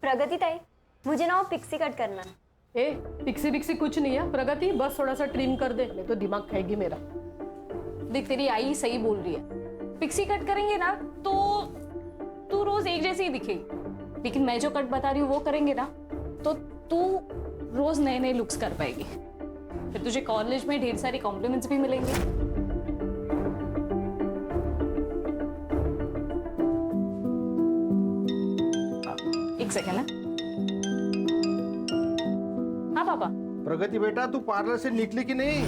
प्रगति ताई, मुझे ना वो पिक्सी कट करना है। ए, पिक्सी बिक्सी कुछ नहीं है प्रगति, बस थोड़ा सा ट्रिम कर दे, नहीं तो दिमाग खाएगी मेरा। देख तेरी आई सही बोल रही है, पिक्सी कट करेंगे ना तो तू रोज एक जैसी ही दिखेगी, लेकिन मैं जो कट बता रही हूँ वो करेंगे ना तो तू रोज नए नए लुक्स कर पाएगी। फिर तुझे कॉलेज में ढेर सारी कॉम्प्लीमेंट्स भी मिलेंगे। एक सेकेंड ना। हाँ पापा। प्रगति बेटा, तू पार्लर से निकली कि नहीं?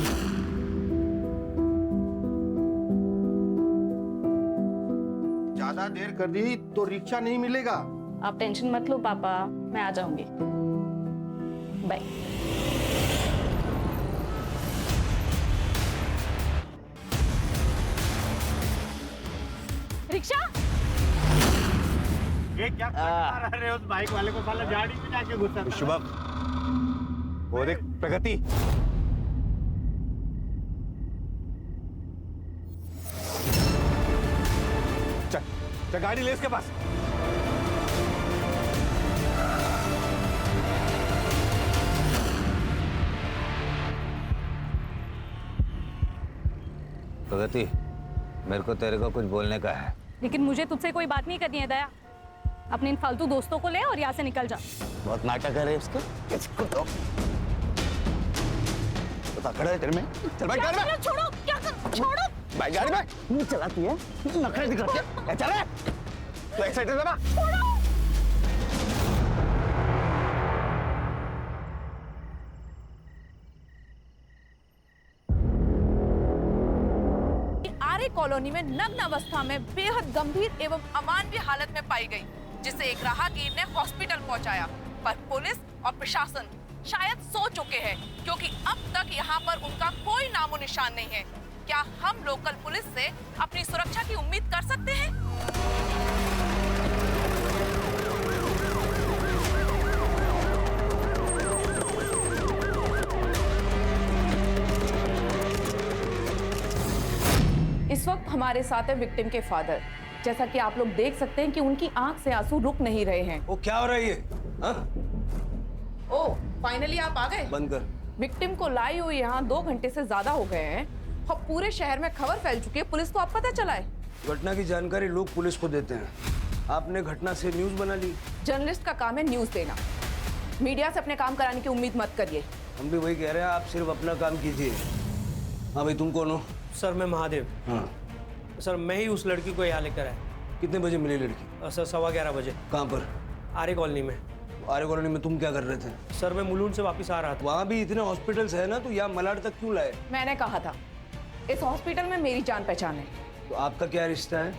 ज्यादा देर कर दी तो रिक्शा नहीं मिलेगा। आप टेंशन मत लो पापा, मैं आ जाऊंगी। बाय। रिक्शा? ये क्या कर रहे हो उस बाइक वाले को? साला गाड़ी में जाके घुसा। शुभम, वो देख प्रगति। चल चल, गाड़ी ले इसके पास। प्रगति, मेरे को तेरे को कुछ बोलने का है। लेकिन मुझे तुझसे कोई बात नहीं करनी है दया। अपने इन फालतू दोस्तों को ले और यहाँ से निकल जा। बहुत नाटक है रे इसके। इसको तो खड़ा है तेरे में। चल भाई गाड़ी में। छोड़ो, क्या कर? छोड़ो। भाई गाड़ी में नहीं चलाती है, नखरे दिखाती है। चल रे, तू एक्साइटेड है ना? आर्य कॉलोनी में नग्न अवस्था में बेहद गंभीर एवं अमानवीय हालत में पाई गई, जिसे एक राहगीर ने हॉस्पिटल पहुंचाया। पर पुलिस और प्रशासन शायद सो चुके हैं, क्योंकि अब तक यहां पर उनका कोई नामो निशान नहीं है। क्या हम लोकल पुलिस से अपनी सुरक्षा की उम्मीद कर सकते हैं? इस वक्त हमारे साथ है विक्टिम के फादर। जैसा कि आप लोग देख सकते हैं कि उनकी आंख से आंसू रुक नहीं रहे हैं। वो क्या हो रहा है ये? ओह, फाइनली आप आ गए। बंद कर। विक्टिम को लाई हुई यहाँ 2 घंटे से ज्यादा हो गए हैं और पूरे शहर में खबर फैल चुकी है। पुलिस को अब पता चला है। घटना की जानकारी लोग पुलिस को देते हैं, आपने घटना से न्यूज बना ली। जर्नलिस्ट का काम है न्यूज देना, मीडिया से अपने काम कराने की उम्मीद मत करिए। हम भी वही कह रहे हैं, आप सिर्फ अपना काम कीजिए। हाँ भाई, तुम कौन हो? सर मैं महादेव। हाँ सर मैं ही उस लड़की को यहाँ लेकर आया। कितने बजे मिली लड़की? सर 11:15 बजे। कहाँ पर? आर्य कॉलोनी में। आर्य कॉलोनी में तुम क्या कर रहे थे? सर मैं मुलुंड से वापस आ रहा था। वहाँ भी इतने हॉस्पिटल्स है ना, तो यहाँ मलाड तक क्यों लाए? मैंने कहा था इस हॉस्पिटल में मेरी जान पहचान है। तो आपका क्या रिश्ता है?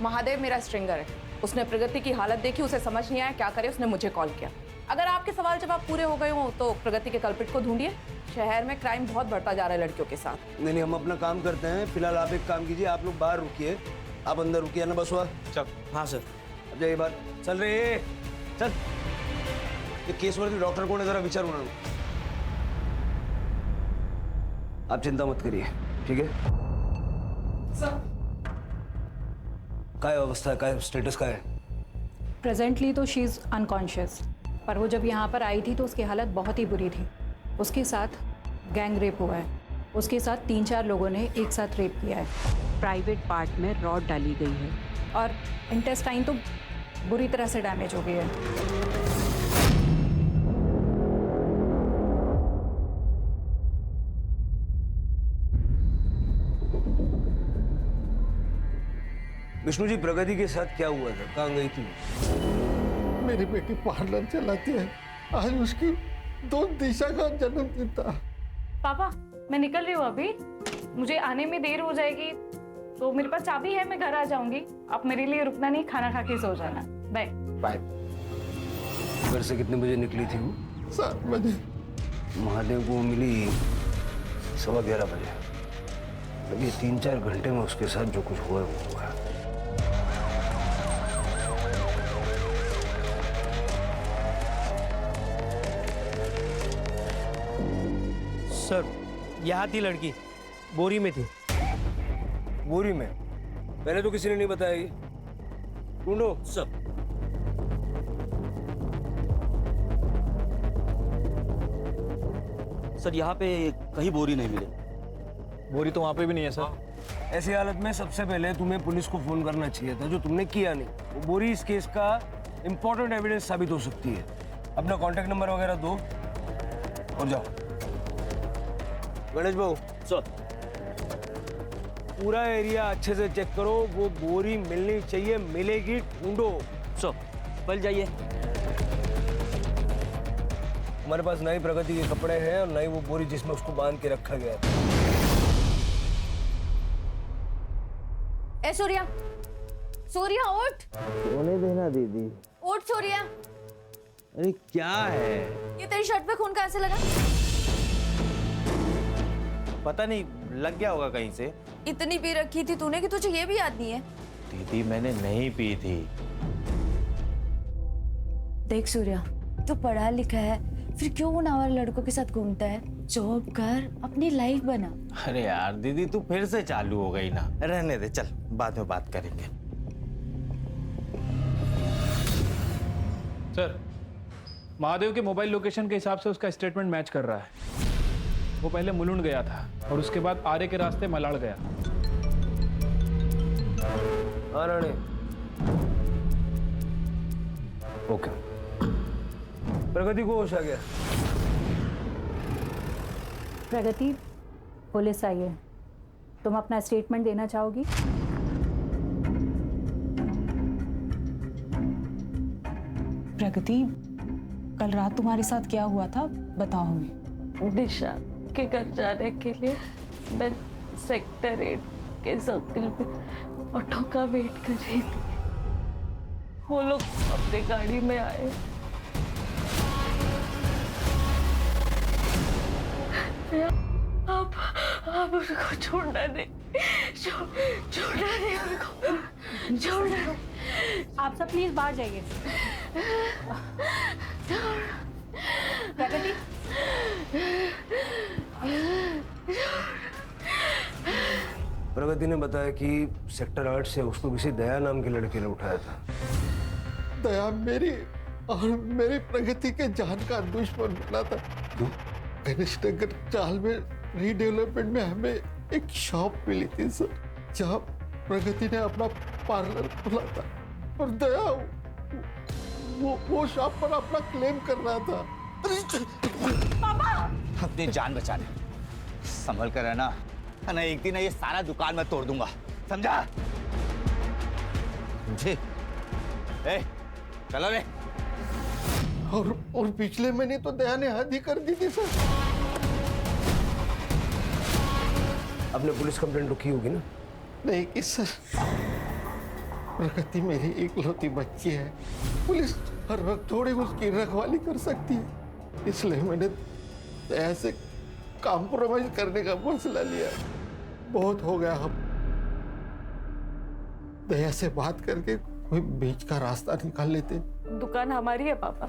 महादेव मेरा स्ट्रिंगर है। उसने प्रगति की हालत देखी, उसे समझ नहीं आया क्या करे, उसने मुझे कॉल किया। अगर आपके सवाल जवाब पूरे हो गए हो तो प्रगति के कल्प्रिट को ढूंढिए। शहर में क्राइम बहुत बढ़ता जा रहा है लड़कियों के साथ। नहीं, हम अपना काम करते हैं। फिलहाल आप एक काम कीजिए, आप लोग बाहर रुकिए, आप अंदर रुकिए ना। बस हुआ? चल। हाँ सर। अब जाइए बाहर। चल रे, चल। ये केसवरती डॉक्टर कौन है, जरा विचार उन्होंने। आप चिंता मत करिए, ठीक है? सर काय अवस्था है, काय स्टेटस का है? प्रेजेंटली तो शी इज़ अनकॉन्शियस, पर वो जब यहाँ पर आई थी तो उसकी हालत बहुत ही बुरी थी। उसके साथ गैंग रेप हुआ है, उसके साथ 3-4 लोगों ने एक साथ रेप किया है। प्राइवेट पार्ट में रॉड डाली गई है और इंटेस्टाइन तो बुरी तरह से डैमेज हो गई है। विष्णु जी, प्रगति के साथ क्या हुआ था? कहाँ गई थी? मेरी बेटी पार्लर चलाती है। आज उसकी 2 दिशा का जन्मदिन था। पापा मैं निकल रही हूँ अभी, मुझे आने में देर हो जाएगी, तो मेरे पास चाबी है, मैं घर आ जाऊंगी। आप मेरे लिए रुकना नहीं, खाना खा के सो जाना। Bye bye. घर से कितने बजे निकली थी वो? 7 बजे। महादेव को मिली 11:15 बजे। अभी 3-4 घंटे में उसके साथ जो कुछ हुआ है वो हुआ। सर यहाँ थी लड़की, बोरी में थी। बोरी में? पहले तो किसी ने नहीं बताया ये। ढूंढो सब। सर यहाँ पे कहीं बोरी नहीं मिले। बोरी तो वहाँ पे भी नहीं है सर। ऐसी हालत में सबसे पहले तुम्हें पुलिस को फोन करना चाहिए था, जो तुमने किया नहीं। वो बोरी इस केस का इंपॉर्टेंट एविडेंस साबित हो सकती है। अपना कांटेक्ट नंबर वगैरह दो और जाओ। गणेश बाबू सर पूरा एरिया अच्छे से चेक करो, वो बोरी मिलनी चाहिए, मिलेगी, ढूंढो। सर पहले जाइए। हमारे पास नई प्रगति के कपड़े हैं और नई वो बोरी जिसमें उसको बांध के रखा गया था। ए सूर्या, सूर्या उठ। सोने देना दीदी। उठ सूर्या। अरे क्या है? ये तेरी शर्ट पे खून कहाँ से लगा? पता नहीं, लग गया होगा कहीं से। इतनी पी रखी थी तूने कि तुझे ये भी याद नहीं है? दीदी मैंने नहीं पी थी। देख सूर्या, तू पढ़ा लिखा है, फिर क्यों उन आवारा लड़कों के साथ घूमता है? जॉब कर, अपनी लाइफ बना। अरे यार दीदी तू फिर से चालू हो गई ना। रहने दे, चल बाद में बात करेंगे। सर, महादेव के मोबाइल लोकेशन के हिसाब से उसका स्टेटमेंट मैच कर रहा है। वो पहले मुलुंड गया था और उसके बाद आरे के रास्ते मलाड़ गया। हाँ राणे, ओके। प्रगति को होश आ गया। प्रगति, पुलिस आई है। तुम अपना स्टेटमेंट देना चाहोगी? प्रगति, कल रात तुम्हारे साथ क्या हुआ था बताओ हमें। दिशा के घर जाने के लिए मैं सेक्टर 8 के सर्किल पे ऑटो का वेट कर रही थी। वो लोग अपनी गाड़ी में आए। आप उनको छोड़ना नहीं, छोड़ना नहीं उनको, छोड़ना नहीं। आप सब प्लीज बाहर जाइए। प्रगति, प्रगति ने बताया कि सेक्टर 8 से उसको किसी दया नाम के लड़के ने उठाया था। दया मेरी और मेरी प्रगति के जान का दुश्मन बना था। गणेश नगर चाल में रीडेवलपमेंट में हमें एक शॉप मिली थी सर, जहाँ प्रगति ने अपना पार्लर खोला था और दया वो शॉप पर अपना क्लेम कर रहा था। पापा! अपनी जान बचा ले, संभल कर रहना, ना एक दिन ये सारा दुकान मैं तोड़ दूंगा, समझा? समझे? ए, चलो रे। और पिछले महीने तो दया ने हद ही कर दी थी सर। आपने पुलिस कंप्लेंट तो की होगी ना? नहीं की सर। प्रगति मेरी इकलौती बच्ची है, पुलिस हर वक्त थोड़ी उसकी रखवाली कर सकती है, इसलिए मैंने दया से कॉम्प्रोमाइज करने का फैसला लिया। बहुत हो गया, हम दया से बात करके कोई बीच का रास्ता निकाल लेते। दुकान हमारी है पापा,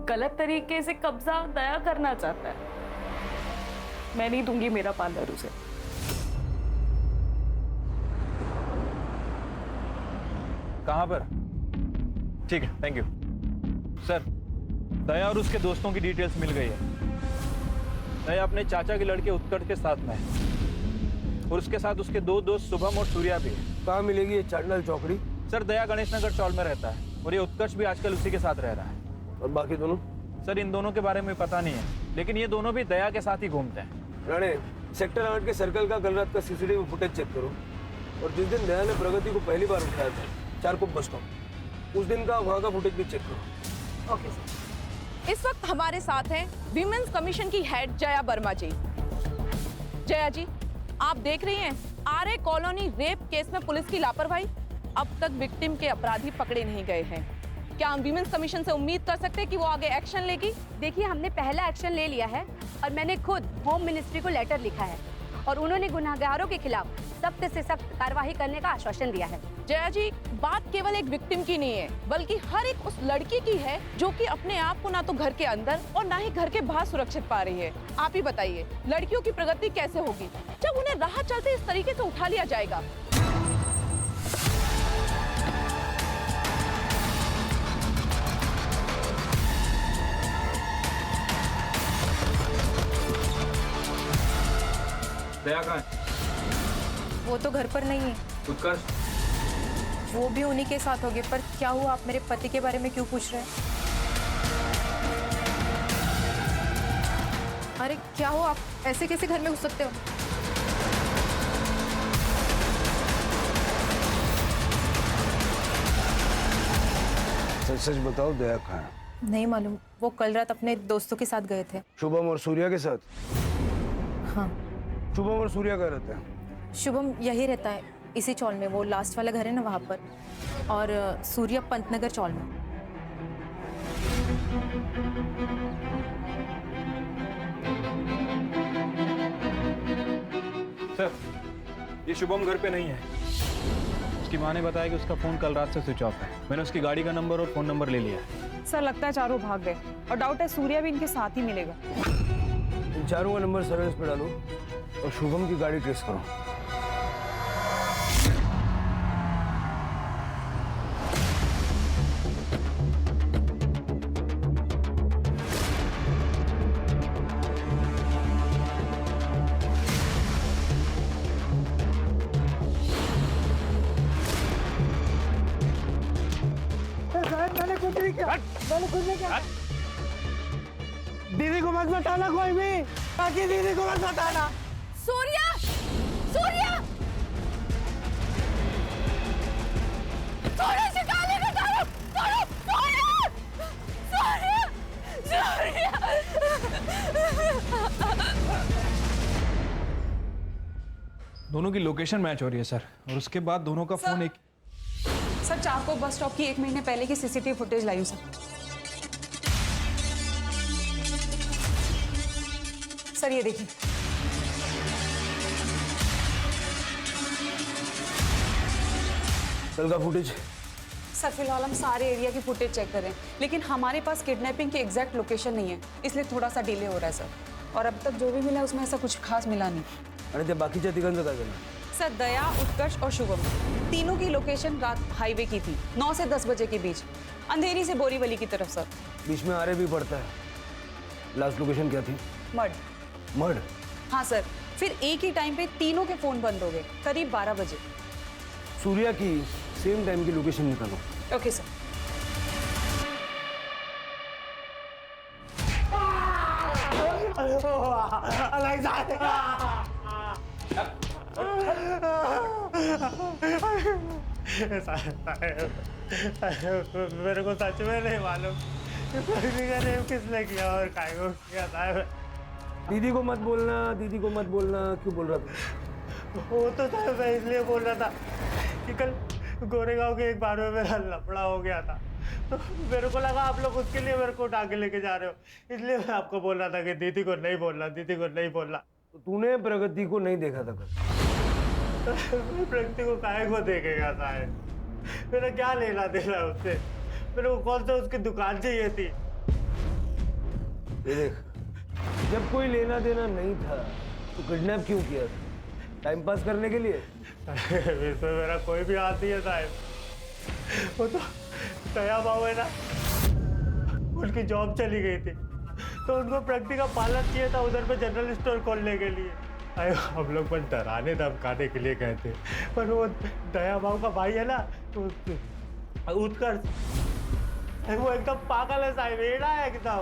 गलत तरीके से कब्जा दया करना चाहता है। मैं नहीं दूंगी मेरा पार्लर उसे। कहाँ पर? ठीक है, थैंक यू सर। दया और उसके दोस्तों की डिटेल्स मिल गई है। दया अपने चाचा के लड़के उत्कर्ष के साथ में है और उसके साथ उसके दो दोस्त शुभम और सूर्या भी है। कहाँ मिलेगी ये चांडल चौकड़ी? सर, दया गणेश नगर चौल में रहता है और ये उत्कर्ष भी आजकल उसी के साथ रह रहा है। और बाकी दोनों? सर, इन दोनों के बारे में पता नहीं है, लेकिन ये दोनों भी दया के साथ ही घूमते हैं। राणे, सेक्टर 8 के सर्कल का कल रात का सीसीटीवी फुटेज चेक करो और जिस दिन दया ने प्रगति को पहली बार उठाया था चारकोप बस स्टॉप, उस दिन का वहाँ का फुटेज भी चेक करो। Okay sir. इस वक्त हमारे साथ हैं विमेंस कमीशन की हेड जया वर्मा जी। जया जी, आप देख रही हैं आरए कॉलोनी रेप केस में पुलिस की लापरवाही। अब तक विक्टिम के अपराधी पकड़े नहीं गए हैं। क्या हम विमेंस कमीशन से उम्मीद कर सकते हैं कि वो आगे एक्शन लेगी? देखिए, हमने पहला एक्शन ले लिया है और मैंने खुद होम मिनिस्ट्री को लेटर लिखा है और उन्होंने गुनहगारों के खिलाफ सख्त से सख्त कार्रवाई करने का आश्वासन दिया है। जया जी, बात केवल एक विक्टिम की नहीं है, बल्कि हर एक उस लड़की की है जो कि अपने आप को ना तो घर के अंदर और ना ही घर के बाहर सुरक्षित पा रही है। आप ही बताइए, लड़कियों की प्रगति कैसे होगी जब उन्हें राह चलते इस तरीके से उठा लिया जाएगा? दया कहाँ है? वो तो घर पर नहीं है। उत्कर्ष? वो भी उन्हीं के साथ होंगे। पर क्या हुआ, आप मेरे पति के बारे में क्यों पूछ रहे हैं? अरे क्या हुआ, आप ऐसे कैसे घर में घुस सकते हो? सच सच बताओ, दया कहाँ है? नहीं मालूम, वो कल रात अपने दोस्तों के साथ गए थे। शुभम और सूर्या के साथ? हाँ। शुभम और सूर्या कहाँ रहते हैं? शुभम यही रहता है, इसी चौल में। वो लास्ट वाला घर है ना, वहाँ पर। और सूर्या पंतनगर चौल में। सर, ये शुभम घर पे नहीं है। उसकी माँ ने बताया कि उसका फोन कल रात से स्विच ऑफ है। मैंने उसकी गाड़ी का नंबर और फोन नंबर ले लिया है। सर लगता है चारों भाग गए और डाउट है सूर्या भी इनके साथ ही मिलेगा। इन चारों का नंबर सर्विस पे डालो और शुभम की गाड़ी ट्रेस करो। दीदी को मत बताना कोई भी, ताकि दीदी को मत बताना। सूर्या, सूर्या, सूर्या से गाली का डालो, सूर्या, सूर्या, सूर्या। दोनों की लोकेशन मैच हो रही है सर, और उसके बाद दोनों का फोन एक। सर चारकोल बस स्टॉप की 1 महीने पहले की सीसीटीवी फुटेज लाई हूं सर ये देखिए। कल का फुटेज? सर फिलहाल हम सारे एरिया की फुटेज चेक कर रहे हैं, लेकिन हमारे पास किडनैपिंग की एग्जैक्ट लोकेशन नहीं है, इसलिए थोड़ा सा डिले हो रहा है सर। और अब तक जो भी मिला है उसमें ऐसा कुछ खास मिला नहीं। आणि ते बाकीच्या तिघांचं काय झालं? सर दया, उत्कर्ष और शुभम तीनों की लोकेशन रात हाईवे की थी, 9 से 10 बजे के बीच, अंधेरी से बोरीवली की तरफ सर। बीच में आरे भी पड़ता है। लास्ट लोकेशन क्या थी? मड। मड? हाँ सर, फिर एक ही टाइम पे तीनों के फोन बंद हो गए, करीब 12 बजे। सूर्या की सेम टाइम की लोकेशन निकालो। Okay sir. मेरे को सच में नहीं मालूम किसने किया और काय को किया था। दीदी को मत बोलना, दीदी को मत बोलना। क्यों बोल रहा था? वो तो था, मैं इसलिए बोल रहा था कि कल गोरेगांव के एक बार में मेरा लफड़ा हो गया था, तो मेरे को लगा आप लोग उसके लिए मेरे को उठा के लेके जा रहे हो, इसलिए मैं आपको बोल रहा था कि दीदी को नहीं बोलना, दीदी को नहीं बोलना। तो तूने प्रगति को नहीं देखा था कल? प्रगति को काहे को देखेगा साहब? मेरा क्या लेना देना है उससे? मेरे को कौन सा उसकी दुकान चाहिए थी? ये देख, जब कोई लेना देना नहीं था तो किडनैप क्यों किया था? टाइम पास करने के लिए? इसमें मेरा कोई भी हाथ नहीं है साहब। वो तो दया बाबू है ना, उनकी जॉब चली गई थी, तो उनको प्रगति का पालन किया था उधर पे जनरल स्टोर खोलने के लिए। अरे हम लोग बस डराने धमकाने के लिए गए थे, पर वो दया बाबू का भाई है ना, तो उत्कर्ष, वो एकदम पागल है साहब, एड़ा है एकदम।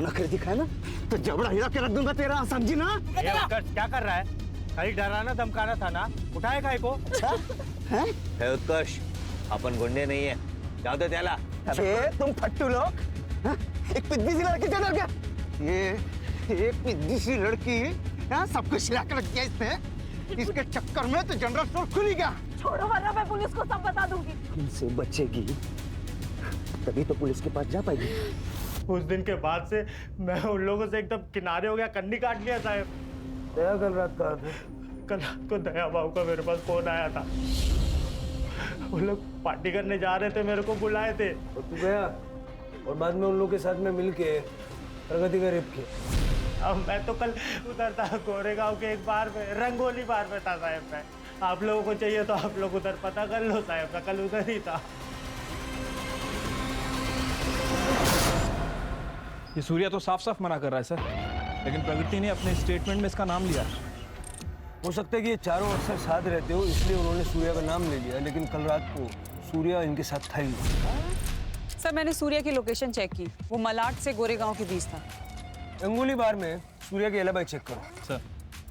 नखरे दिखाए ना तो जबड़ा हिला के रख दूंगा तेरा, समझी ना? उत्कर्ष क्या कर रहा है? खाली डराना धमकाना था ना, उठाए काय को? अच्छा है? उत्कर्ष, अपन गुंडे नहीं है, जाओ दे त्याला। तुम फट्टू लोग, हाँ? एक पिद्दी सी लड़की चल गया, ये एक पिद्दी सी लड़की, हाँ? सब कुछ हिला के रख दिया इसने, इसके चक्कर में तो जनरल स्टोर खुल ही गया। छोड़ो वरना मैं पुलिस को सब बता दूंगी। तुमसे बचेगी तभी तो पुलिस के पास जा पाएगी। उस दिन के बाद से मैं उन लोगों से एकदम किनारे हो गया, कन्नी काट लिया साहब। दया कल रात कहाँ थे? कल रात को दया बाबू का मेरे पास फोन आया था, वो लोग पार्टी करने जा रहे थे, मेरे को बुलाए थे। और तू गया और बाद में उन लोगों के साथ में मिलके प्रगति का रेप किया। अब मैं तो कल उधर था गोरेगांव के एक बार में, रंगोली बार में था साहब। मैं, आप लोगों को चाहिए तो आप लोग उधर पता कर लो साहब, मैं कल उधर ही था। ये सूर्या तो साफ साफ मना कर रहा है सर। लेकिन प्रगति ने अपने स्टेटमेंट में इसका नाम लिया है। हो सकता है कि ये चारों अक्सर साथ रहते हो इसलिए उन्होंने सूर्या का नाम ले लिया, लेकिन कल रात को सूर्या इनके साथ था ही नहीं। सर मैंने सूर्या की लोकेशन चेक की, वो मलाड से गोरेगांव के बीच था। अंगुली बार में सूर्या की एलिबाई चेक करो सर।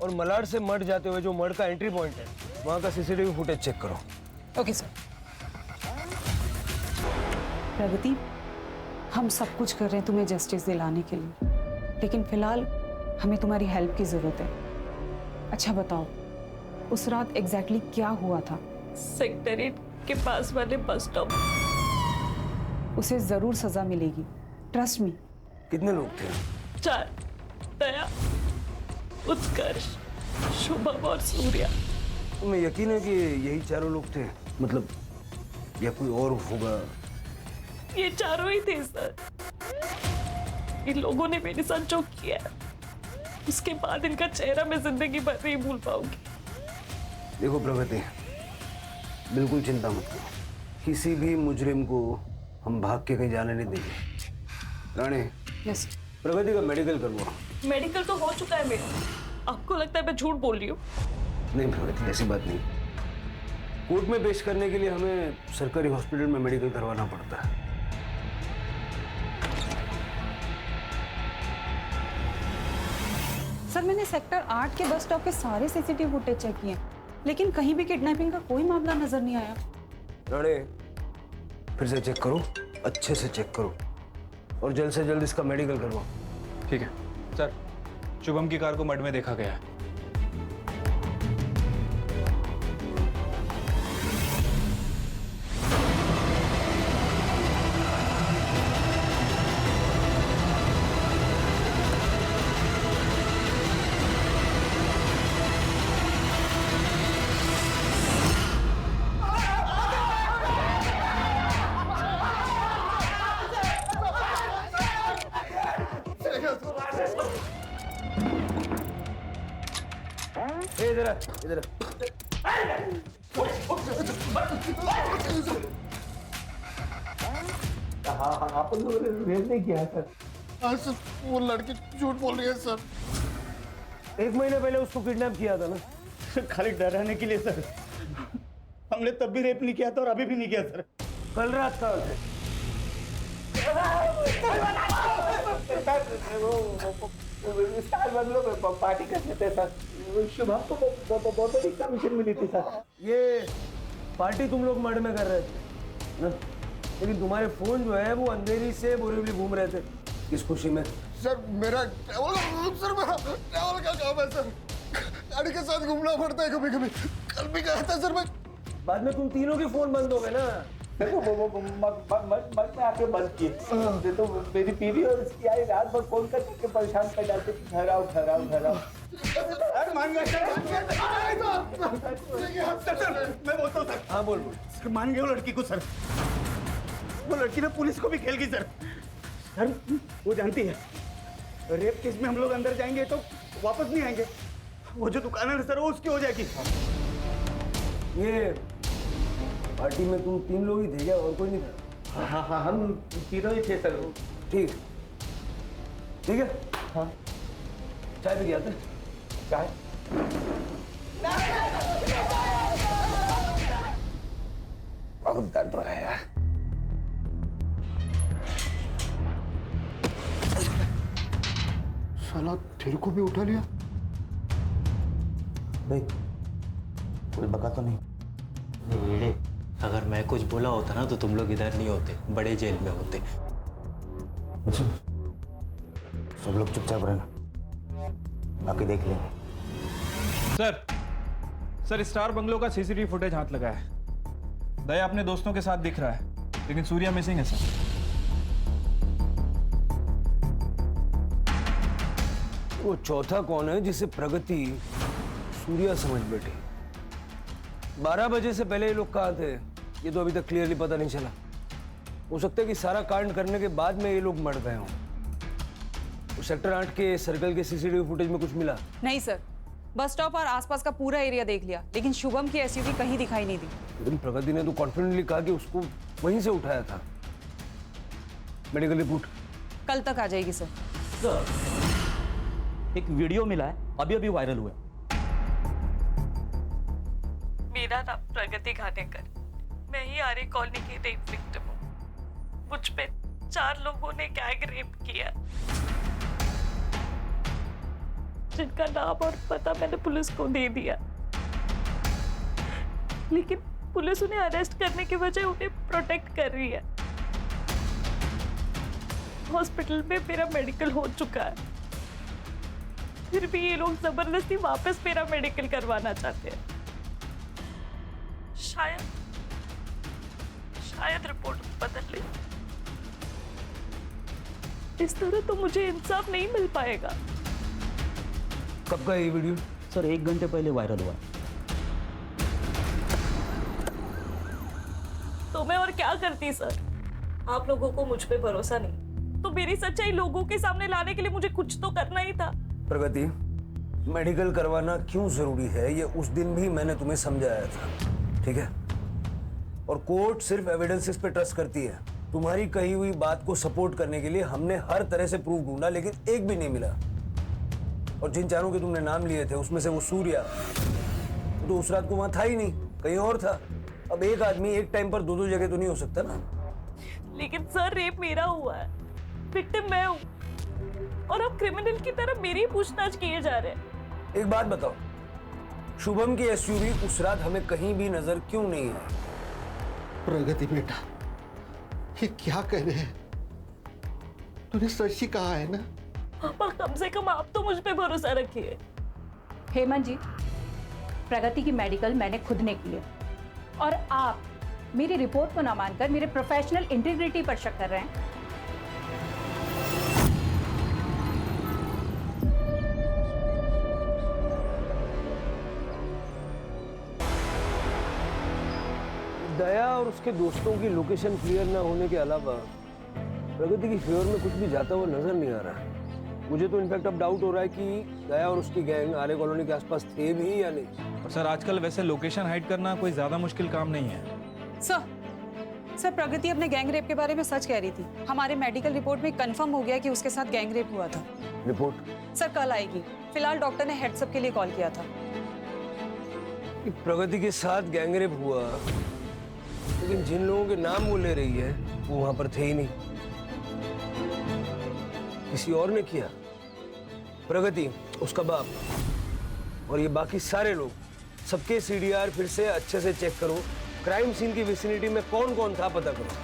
और मलाड से मठ जाते हुए जो मठ का एंट्री पॉइंट है वहाँ का सीसीटीवी फुटेज चेक करो। Okay sir. प्रगति, हम सब कुछ कर रहे हैं तुम्हें जस्टिस दिलाने के लिए, लेकिन फिलहाल हमें तुम्हारी हेल्प की जरूरत है। अच्छा बताओ, उस रात एग्जैक्टली क्या हुआ था? सेक्रेटरीट के पास वाले बस स्टॉप। उसे जरूर सजा मिलेगी, ट्रस्ट मी। कितने लोग थे? 4, दया, उत्कर्ष, शुभम और सूर्या। तुम्हें यकीन है कि यही चारों लोग थे? मतलब या कोई और होगा? ये चारों ही थे सर। इन लोगों ने मेरे साथ जो किया, उसके बाद इनका चेहरा मैं जिंदगी भर नहीं भूल पाऊंगी। देखो प्रगति, बिल्कुल चिंता मत करो, किसी भी मुजरिम को हम भाग के कहीं जाने नहीं देंगे। राणे, यस। प्रगति का मेडिकल करवाओ। मेडिकल तो हो चुका है मेरा। आपको लगता है मैं झूठ बोल रही हूँ? नहीं प्रगति, ऐसी बात नहीं। कोर्ट में पेश करने के लिए हमें सरकारी हॉस्पिटल में मेडिकल करवाना पड़ता है। सर मैंने सेक्टर 8 के बस स्टॉप के सारे सीसीटीवी फुटेज चेक किए, लेकिन कहीं भी किडनैपिंग का कोई मामला नजर नहीं आया। राणे, फिर से चेक करो, अच्छे से चेक करो और जल्द से जल्द इसका मेडिकल करवाओ। ठीक है सर। शुभम की कार को मड में देखा गया है। इधर इधर। आप लोगों ने रेप नहीं किया सर? हाँ सर, वो लड़की झूठ बोल रही है सर। 1 महीने पहले उसको किडनैप किया था ना? खाली डराने के लिए सर। हमने तब भी रेप नहीं किया था और अभी भी नहीं किया सर। कल रात का उसे स्टार बंगलों में पार्टी करते थे सर। शुभम को बहुत बड़ी कमीशन मिली थी सर। ये पार्टी तुम लोग मड में कर रहे थे ना, लेकिन तुम्हारे फोन जो है वो अंधेरी से बोरीवली घूम रहे थे। किस खुशी में? सर मेरा ट्रैवल का काम है सर। गाड़ी के साथ घूमना पड़ता है कभी कभी। कल भी गया था सर मैं। बाद में तुम तीनों के फोन बंद हो गए ना? मत में आके बंद किए तो मेरी बीवी और उसकी आई रात भर फोन करके परेशान कर जाते थे। घर आओ घर आओ घर आओ। मान गया सर, मैं बोलता हूँ सर। हाँ बोल। सर मान गए वो लड़की को सर। वो लड़की ने पुलिस को भी खेल गई सर। सर वो जानती है रेप केस में हम लोग अंदर जाएंगे तो वापस नहीं आएंगे। वो जो दुकान है सर वो उसकी हो जाएगी। ये पार्टी में तुम 3 लोग ही थे क्या, और कोई नहीं था? हाँ हाँ हम तीनों ही थे सर। ठीक ठीक है। हाँ चाय भी किया था? चाय बहुत दर्द हो रहा है यार। साला तेरे को भी उठा लिया? भाई कोई बका तो नहीं? अगर मैं कुछ बोला होता ना तो तुम लोग इधर नहीं होते, बड़े जेल में होते। सब लोग चुपचाप रहना, बाकी देख लेंगे। सर स्टार बंगलो का सीसीटीवी फुटेज हाथ लगा है। दया अपने दोस्तों के साथ दिख रहा है, लेकिन सूर्या मिसिंग है सर। वो चौथा कौन है जिसे प्रगति सूर्या समझ बैठी? 12 बजे से पहले ये लोग कहाँ थे ये तो अभी तक क्लियरली पता नहीं चला। हो सकता है कि सारा कांड करने के बाद में ये लोग मर गए हों। तो सेक्टर 8 के सर्कल के सीसीटीवी फुटेज में कुछ मिला? नहीं सर, बस स्टॉप और आसपास का पूरा एरिया देख लिया, लेकिन शुभम की एसयूवी कहीं दिखाई नहीं दी। लेकिन प्रगति ने तो कॉन्फिडेंटली कहा कि उसको वहीं से उठाया था। मेडिकल रिपोर्ट कल तक आ जाएगी सर। एक वीडियो मिला है, अभी अभी वायरल हुआ है। मेरा नाम प्रगति घानेकर, मैं ही आर्य कॉलोनी की रेप विक्टिम हूँ। मुझ पे 4 लोगों ने गैंग रेप किया, जिनका नाम और पता मैंने पुलिस को दे दिया, लेकिन पुलिस उन्हें अरेस्ट करने के बजाय उन्हें प्रोटेक्ट कर रही है। हॉस्पिटल में मेरा मेडिकल हो चुका है, फिर भी ये लोग जबरदस्ती वापस मेरा मेडिकल करवाना चाहते हैं। शायद रिपोर्ट बदल ले। इस तरह तो मुझे इंसाफ नहीं मिल पाएगा। कब का ये वीडियो? सर 1 घंटे पहले वायरल हुआ है। तो मैं और क्या करती सर? आप लोगों को मुझ पे भरोसा नहीं, तो मेरी सच्चाई लोगों के सामने लाने के लिए मुझे कुछ तो करना ही था। प्रगति, मेडिकल करवाना क्यों जरूरी है ये उस दिन भी मैंने तुम्हें समझाया था, ठीक है? और कोर्ट सिर्फ एविडेंसेस पे ट्रस्ट करती है। तुम्हारी कही हुई बात को सपोर्ट करने के लिए हमने हर तरह से प्रूफ ढूंढा, लेकिन एक भी नहीं मिला। और जिन चारों के तुमने नाम लिए थे उसमें से वो सूर्या तो उस रात को वहां था ही नहीं, कहीं और था। अब एक आदमी एक टाइम पर 2-2 जगह तो नहीं हो सकता ना। लेकिन सर रेप मेरा हुआ है, विक्टिम मैं हूँ, और अब क्रिमिनल की तरह मेरी पूछताछ किए जा रहे हैं। एक बात बताओ, शुभम की एसयूवी उस रात हमें कहीं भी नजर क्यों नहीं आई? प्रगति बेटा, ये क्या कह रहे हैं? तूने सच ही कहा है ना? पापा कम से कम आप तो मुझ पे भरोसा रखिए। हेमंत जी, प्रगति की मेडिकल मैंने खुद ने की है, और आप मेरी रिपोर्ट को ना मानकर मेरे प्रोफेशनल इंटीग्रिटी पर शक कर रहे हैं। दया और उसके दोस्तों की लोकेशन क्लियर ना होने के अलावा प्रगति की फेवर में कुछ भी जाता हुआ नजर नहीं आ रहा है। मुझे तो इनफैक्ट अब डाउट हो रहा है कि दया और उसकी गैंग आर्य कॉलोनी के आसपास थे भी या नहीं। और सर आजकल वैसे लोकेशन हाइड करना कोई ज्यादा मुश्किल काम नहीं है। सर प्रगति अपने गैंग रेप के बारे में सच कह रही थी। हमारे मेडिकल रिपोर्ट में कंफर्म हो गया कि उसके साथ गैंग रेप हुआ था। रिपोर्ट सर कल आएगी, फिलहाल डॉक्टर ने हेड्सअप के लिए कॉल किया था। प्रगति के साथ गैंग रेप हुआ, लेकिन जिन लोगों के नाम वो ले रही है वो वहां पर थे ही नहीं। किसी और ने किया? प्रगति, उसका बाप और ये बाकी सारे लोग, सबके सीडीआर फिर से अच्छे से चेक करो। क्राइम सीन की विसिनिटी में कौन कौन था पता करो।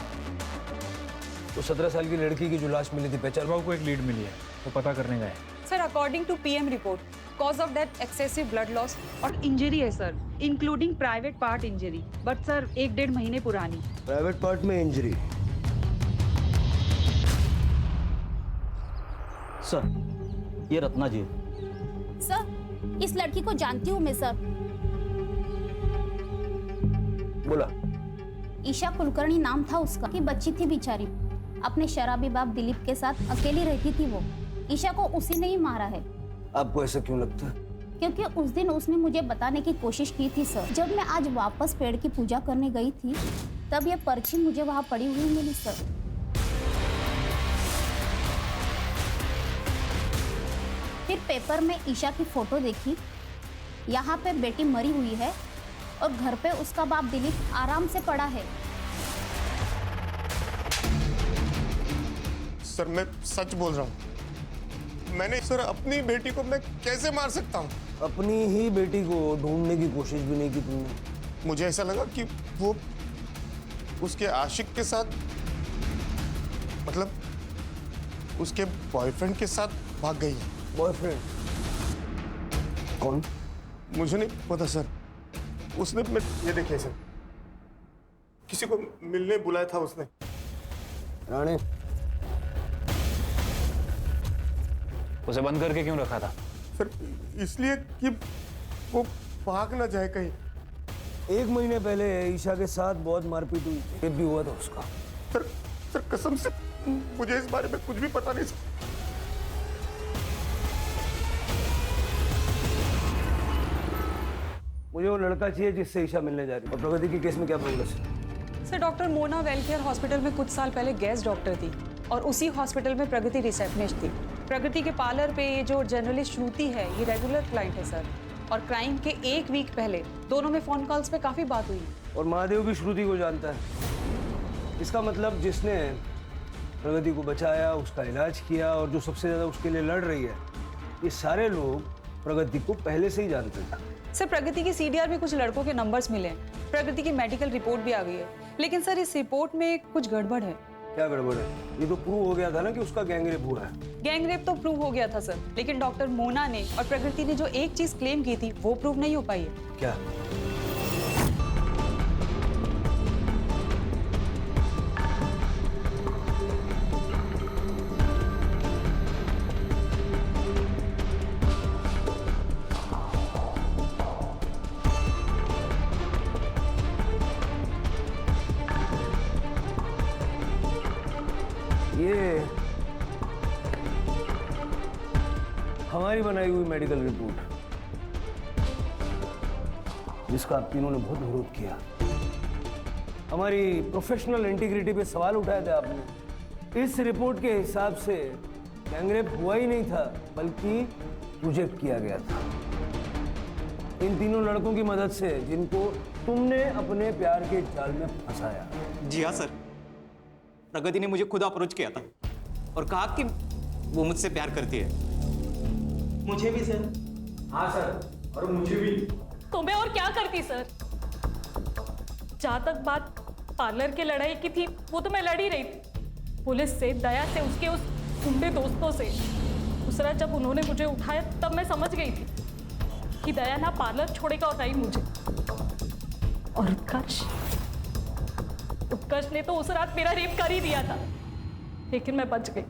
तो 17 साल की लड़की की जो लाश मिली थी, पहचान बाबू को एक लीड मिली है, वो पता करने गए। Sir according to PM report, cause of death excessive blood loss और इंजरी है sir, including private part injury, but sir 1-1.5 महीने पुरानी। प्राइवेट पार्ट में इंजरी? सर ये रत्ना जी। सर इस लड़की को जानती हूँ मैं सर। बोला। ईशा कुलकर्णी नाम था उसका, की बच्ची थी बेचारी, अपने शराबी बाप दिलीप के साथ अकेली रहती थी वो। ईशा को उसी ने ही मारा है। आपको ऐसा क्यों लगता है? क्योंकि उस दिन उसने मुझे बताने की कोशिश की थी सर। जब मैं आज वापस पेड़ की पूजा करने गई थी, तब ये पर्ची मुझे वहाँ पड़ी हुई मिली सर। फिर पेपर में ईशा की फोटो देखी, यहाँ पे बेटी मरी हुई है और घर पे उसका बाप दिलीप आराम से पड़ा है। सर मैं सच बोल रहा हूँ। मैंने सर अपनी बेटी को मैं कैसे मार सकता हूँ? अपनी ही बेटी को ढूंढने की कोशिश भी नहीं की तुमने? मुझे ऐसा लगा कि वो उसके आशिक के साथ, मतलब उसके बॉयफ्रेंड के साथ भाग गई है। बॉयफ्रेंड? कौन? मुझे नहीं पता सर। उसने ये देखिए सर, किसी को मिलने बुलाया था उसने। राणे, उसे बंद करके क्यों रखा था? सर इसलिए कि वो भाग ना जाए कहीं। 1 महीने पहले ईशा के साथ बहुत मारपीट हुई, रेप भी हुआ था उसका। सर कसम से मुझे इस बारे में कुछ भी पता नहीं सर। मुझे वो लड़का चाहिए जिससे ईशा मिलने जा रही है। और प्रगति के केस में क्या प्रोग्रेस है? सर डॉक्टर मोना वेलकेयर हॉस्पिटल में कुछ साल पहले गेस्ट डॉक्टर थी और उसी हॉस्पिटल में प्रगति रिसेप्शनिस्ट थी। प्रगति के पार्लर पे ये जो जर्नलिस्ट श्रुति है ये रेगुलर क्लाइंट है सर, और क्राइम के 1 वीक पहले दोनों में फोन कॉल्स पे काफी बात हुई। और महादेव भी श्रुति को जानता है। इसका मतलब जिसने प्रगति को बचाया, उसका इलाज किया और जो सबसे ज्यादा उसके लिए लड़ रही है, ये सारे लोग प्रगति को पहले से ही जानते थे। सर प्रगति के सीडीआर में कुछ लड़कों के नंबर्स मिले हैं, प्रगति की मेडिकल रिपोर्ट भी आ गई है, लेकिन सर इस रिपोर्ट में कुछ गड़बड़ है। क्या गड़बड़ है? ये तो प्रूव हो गया था ना कि उसका गैंगरेप हुआ है। गैंगरेप तो प्रूव हो गया था सर, लेकिन डॉक्टर मोना ने और प्रगति ने जो एक चीज क्लेम की थी वो प्रूव नहीं हो पाई है। क्या? ये हमारी बनाई हुई मेडिकल रिपोर्ट, जिसका आप तीनों ने बहुत विरोध किया। हमारी प्रोफेशनल इंटीग्रिटी पे सवाल उठाए थे आपने। इस रिपोर्ट के हिसाब से गैंगरेप हुआ ही नहीं था, बल्कि प्रोजेक्ट किया गया था इन तीनों लड़कों की मदद से, जिनको तुमने अपने प्यार के जाल में फंसाया। जी हाँ सर, प्रगति ने मुझे खुद अप्रोच किया था और कहा कि वो मुझसे प्यार करती है। मुझे भी सर। हाँ सर, और मुझे भी। तो मैं और क्या करती सर? जहां तक बात पार्लर के लड़ाई की थी, वो तो मैं लड़ ही रही थी, पुलिस से, दया से, उसके उस गुंडे दोस्तों से। उस रात जब उन्होंने मुझे उठाया तब मैं समझ गई थी कि दया ना पार्लर छोड़ेगा और ना ही मुझे। और उत्कर्ष ने तो उस रात मेरा रेप कर ही दिया था, लेकिन मैं बच गई।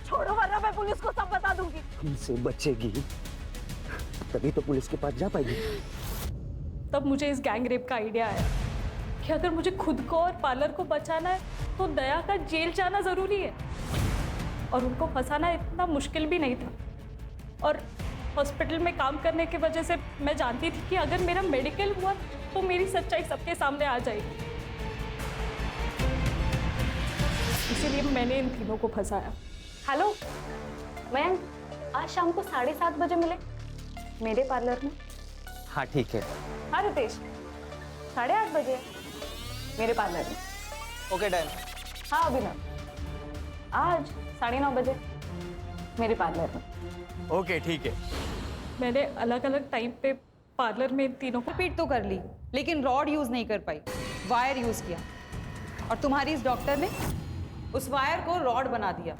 छोड़ो वरना मैं पुलिस को सब बता दूंगी। तुमसे बचेगी तभी तो पुलिस के पास जा पाएगी। तब मुझे इस गैंग रेप का आइडिया आया कि अगर मुझे खुद को और पार्लर को बचाना है तो दया का जेल जाना जरूरी है, और उनको फंसाना इतना मुश्किल भी नहीं था। और हॉस्पिटल में काम करने की वजह से मैं जानती थी कि अगर मेरा मेडिकल हुआ तो मेरी सच्चाई सबके सामने आ जाएगी, इसीलिए मैंने इन तीनों को फंसाया। हेलो मयंक, आज शाम को 7:30 बजे मिले मेरे पार्लर में। हाँ ठीक है। हाँ रितेश, 8:30 बजे मेरे पार्लर में। Okay done. हाँ अभिनव, आज 9:30 बजे मेरे पार्लर में। ओके ठीक है। मैंने अलग अलग टाइम पे पार्लर में इन तीनों को रिपीट तो कर ली, लेकिन रॉड यूज नहीं कर पाई, वायर यूज किया। और तुम्हारी इस डॉक्टर ने उस वायर को रॉड बना दिया।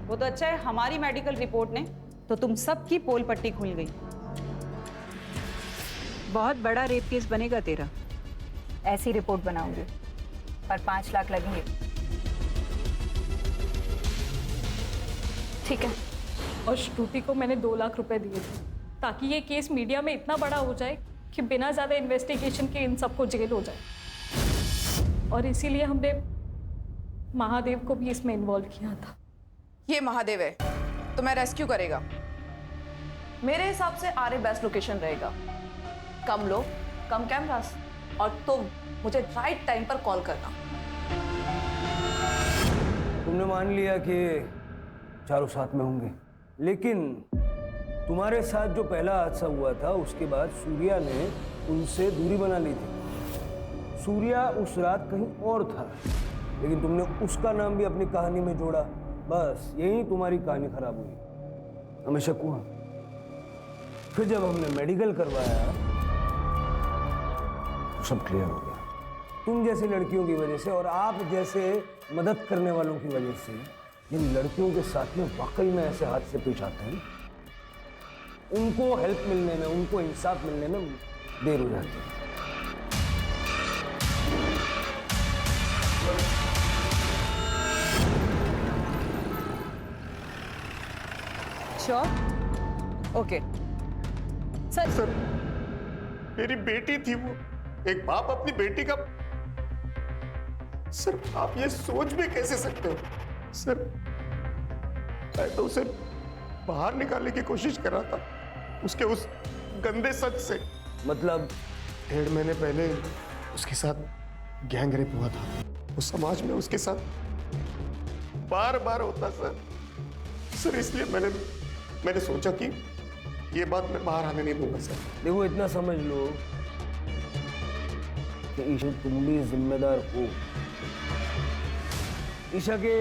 वो तो अच्छा है, हमारी मेडिकल रिपोर्ट ने तो तुम सबकी पोल पट्टी खुल गई। बहुत बड़ा रेप केस बनेगा तेरा। ऐसी रिपोर्ट बनाऊंगी, पर 5 लाख लगेंगे। ठीक है। और श्रुति को मैंने 2 लाख रुपए दिए थे ताकि ये केस मीडिया में इतना बड़ा हो जाए कि बिना ज्यादा इन्वेस्टिगेशन के इन सबको जेल हो जाए। और इसीलिए हमने महादेव को भी इसमें इन्वॉल्व किया था। ये महादेव है, तुम्हें रेस्क्यू करेगा। मेरे हिसाब से आर्य बेस्ट लोकेशन रहेगा। कम लोग, कम कैमरास, और तुम मुझे राइट टाइम पर कॉल करना। तुमने मान लिया कि चारों साथ में होंगे, लेकिन तुम्हारे साथ जो पहला हादसा हुआ था उसके बाद सूर्या ने उनसे दूरी बना ली थी। सूर्या उस रात कहीं और था, लेकिन तुमने उसका नाम भी अपनी कहानी में जोड़ा। बस यही तुम्हारी कहानी खराब हुई। हमें शक हुआ, फिर जब हमने मेडिकल करवाया तो सब क्लियर हो गया। तुम जैसी लड़कियों की वजह से और आप जैसे मदद करने वालों की वजह से जिन लड़कियों के साथ में वाकई में ऐसे हाथ से पेश आते हैं, उनको हेल्प मिलने में, उनको इंसाफ मिलने में देर हो जाती है। श्योर? ओके सर, मेरी बेटी थी वो। एक बाप अपनी बेटी का। सर आप ये सोच भी कैसे सकते हो? सर मैं तो उसे बाहर निकालने की कोशिश कर रहा था उसके उस गंदे सच से। मतलब 1.5 महीने पहले उसके साथ गैंग रेप हुआ था। वो समाज में उसके साथ बार बार होता सर। सर इसलिए मैंने सोचा कि ये बात मैं बाहर आने नहीं दूंगा सर। देखो इतना समझ लो कि ईशा तुम भी जिम्मेदार हो। ईशा के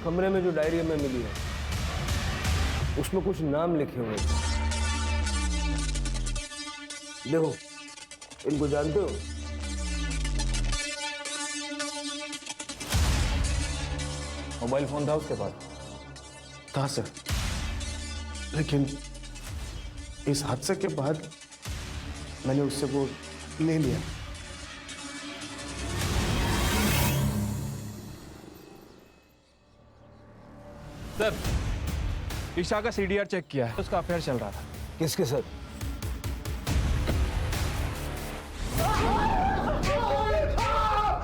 कमरे में जो डायरी हमें मिली है उसमें कुछ नाम लिखे हुए थे। देखो इनको जानते हो? मोबाइल फोन था उसके पास? था सर, लेकिन इस हादसे के बाद मैंने उससे वो ले लिया। सर ईशा का सीडीआर चेक किया है, उसका अफेयर चल रहा था। किसके साथ?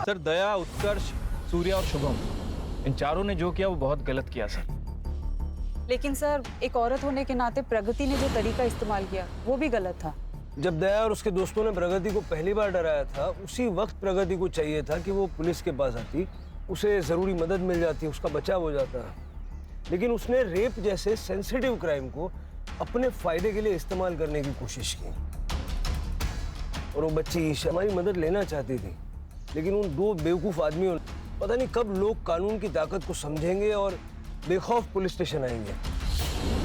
सर दया, उत्कर्ष, सूर्या और शुभम, इन चारों ने जो किया वो बहुत गलत किया सर। लेकिन सर एक औरत होने के नाते प्रगति ने जो तरीका इस्तेमाल किया वो भी गलत था। जब दया और उसके दोस्तों ने प्रगति को पहली बार डराया था, उसी वक्त प्रगति को चाहिए था कि वो पुलिस के पास आती, उसे जरूरी मदद मिल जाती, उसका बचाव हो जाता। लेकिन उसने रेप जैसे सेंसिटिव क्राइम को अपने फायदे के लिए इस्तेमाल करने की कोशिश की। और वो बच्ची ईशा हमारी मदद लेना चाहती थी, लेकिन उन दो बेवकूफ आदमियों, पता नहीं कब लोग कानून की ताकत को समझेंगे और बेखौफ पुलिस स्टेशन आएंगे।